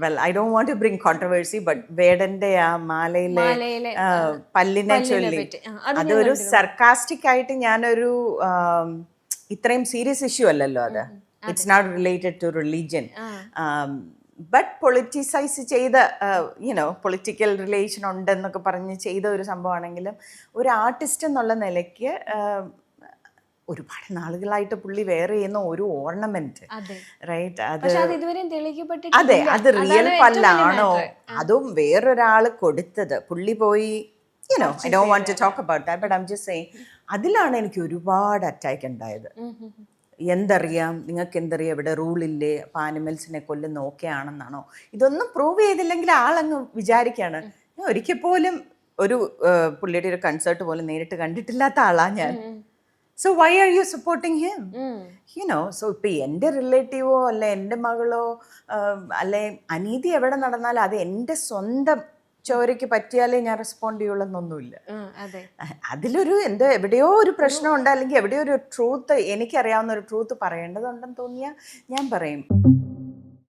Well I don't want to bring controversy but വേടന്റെ ആ മാലയിലെ പല്ലിനെ ചൊല്ലി അതൊരു സർക്കാസ്റ്റിക് ആയിട്ട് ഞാനൊരു ഇത്രയും സീരിയസ് ഇഷ്യൂ അല്ലല്ലോ അത്. It's not related to religion. But politicise ചെയ്ത പൊളിറ്റിക്കൽ റിലേഷൻ ഉണ്ടെന്നൊക്കെ പറഞ്ഞ് ചെയ്ത ഒരു സംഭവമാണെങ്കിലും ഒരു ആർട്ടിസ്റ്റ് എന്നുള്ള നിലയ്ക്ക് ഒരുപാട് നാളുകളായിട്ട് പുള്ളി വെയർ ചെയ്യുന്ന ഒരു ഓർണമെന്റ്, റൈറ്റ്? അതെ, അത് റിയൽ പല്ലാണോ അതും വേറൊരാള് കൊടുത്തത് പുള്ളി പോയി I don't want to talk about that, but I'm just saying അതിലാണ് എനിക്ക് ഒരുപാട് അറ്റാക്ക് ഉണ്ടായത്. എന്തറിയാം, നിങ്ങൾക്ക് എന്തറിയാം, ഇവിടെ റൂളില്ലേ, അപ്പോൾ ആനിമൽസിനെ കൊല്ലുന്ന ഓക്കെ ആണെന്നാണോ? ഇതൊന്നും പ്രൂവ് ചെയ്തില്ലെങ്കിൽ ആളങ്ങ് വിചാരിക്കുകയാണ്. ഒരിക്കൽ പോലും ഒരു പുള്ളിയുടെ ഒരു കൺസേർട്ട് പോലും നേരിട്ട് കണ്ടിട്ടില്ലാത്ത ആളാ ഞാൻ. So why are you supporting him? So ഇപ്പം എൻ്റെ റിലേറ്റീവോ അല്ല എൻ്റെ മകളോ അല്ലെ അനീതി എവിടെ നടന്നാലും അത് എൻ്റെ സ്വന്തം ചോരയ്ക്ക് പറ്റിയാലേ ഞാൻ റെസ്പോണ്ട് ചെയ്യുള്ളൂന്നൊന്നുമില്ല. അതിലൊരു എവിടെയോ ഒരു പ്രശ്നമുണ്ട്, അല്ലെങ്കിൽ എവിടെയോ ഒരു ട്രൂത്ത്, എനിക്കറിയാവുന്ന ഒരു ട്രൂത്ത് പറയേണ്ടതുണ്ടെന്ന് തോന്നിയാൽ ഞാൻ പറയും.